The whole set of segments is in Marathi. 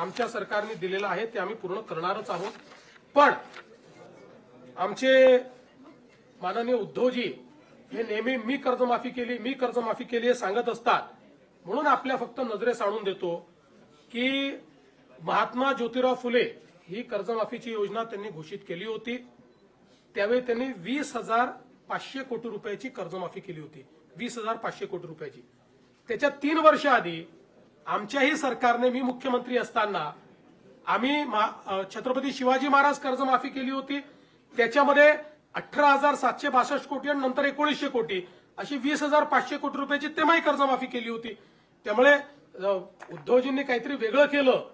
आमच्या सरकारने दिलेलं आहे ते आम्ही पूर्ण करणारच आहोत. पण आमचे माननीय उद्धवजी हे नेहमी मी कर्जमाफी केली हे सांगत असतात. म्हणून आपल्या फक्त नजरेस आणून देतो की महात्मा ज्योतिराव फुले ही कर्जमाफीची योजना त्यांनी घोषित केली होती. त्यावेळी त्यांनी 20,500 कोटी रुपयाची कर्जमाफी केली होती. 20,500 कोटी रुपयाची. त्याच्या 3 वर्ष आधी आमच्याही सरकारने, मी मुख्यमंत्री असताना आम्ही छत्रपती शिवाजी महाराज कर्जमाफी केली होती. त्याच्यामध्ये 18,762 कोटी आणि नंतर 1900 कोटी अशी 20,500 कोटी रुपयाची तेव्हाही कर्जमाफी केली होती. त्यामुळे उद्धवजींनी काहीतरी वेगळं केलं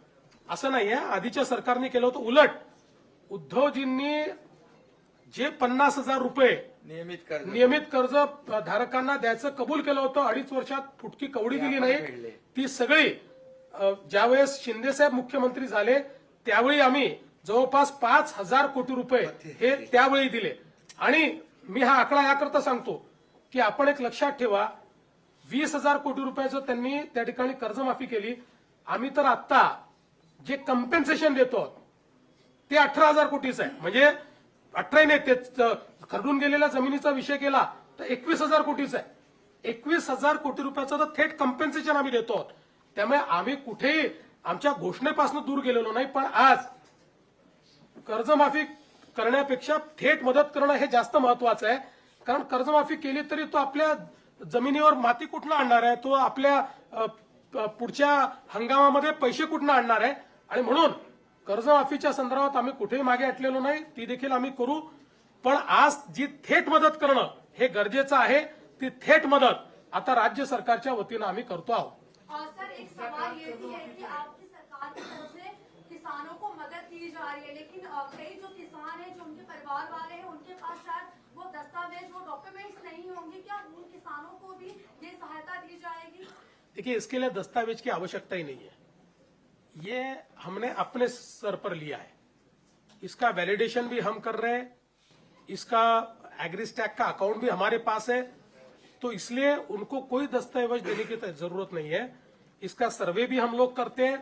असं नाहीये. आधीच्या सरकारने केलं होतं. उलट उद्धवजींनी जे 50,000 रुपये नियमित कर्ज धारकांना द्यायचं कबूल केलं होतं, 2.5 वर्षात फुटकी कवडी दिली नाही. ती सगळी ज्यावेळेस शिंदेसाहेब मुख्यमंत्री झाले त्यावेळी आम्ही जवळपास 5,000 कोटी रुपये हे त्यावेळी दिले. आणि मी हा आकडा याकरता सांगतो की आपण एक लक्षात ठेवा, 20,000 कोटी रुपयाचं त्यांनी त्या ठिकाणी कर्जमाफी केली. आम्ही तर आता जे कम्पेन्सेशन देतो ते 18,000 कोटीच आहे. म्हणजे 18 नाही, ते खरडून गेलेल्या जमिनीचा विषय केला तर 21,000 कोटीच आहे. 21,000 कोटी रुपयाचं तर थेट कम्पेन्सेशन आम्ही देतो. त्यामुळे आम्ही कुठेही आमच्या घोषणेपासून दूर गेलेलो नाही. पण आज कर्जमाफी करण्यापेक्षा थेट मदत करणं हे जास्त महत्वाचं आहे. कारण कर्जमाफी केली तरी तो आपल्या जमिनीवर माती कुठनं आणणार आहे, तो आपल्या पुढच्या हंगामामध्ये पैसे कुठनं आणणार आहे. आणि म्हणून कर्जमाफीच्या संदर्भात आम्ही कुठेही मागे हटलेलो नाही. ती देखील आम्ही करू. पण आज जी थेट मदत करणं हे गरजेचं आहे, ती थेट मदत आता राज्य सरकारच्या वतीनं आम्ही करतो आहोत. सर, एक सवाल ये भी है कि आपकी सरकार की तरफ से किसानों को मदद दी जा रही है, लेकिन कई जो किसान हैं, जो उनके परिवार वाले हैं, उनके पास शायद वो दस्तावेज, वो डॉक्यूमेंट्स नहीं होंगे. क्या उन किसानों को भी ये सहायता दी जाएगी? देखिए, इसके लिए दस्तावेज की आवश्यकता ही नहीं है. ये हमने अपने सर पर लिया है. इसका वैलिडेशन भी हम कर रहे हैं. इसका एग्रीस्टैक का अकाउंट भी हमारे पास है. तो इसलिए उनको कोई दस्तावेज देने की जरूरत नहीं है. इसका सर्वे भी हम लोग करते हैं.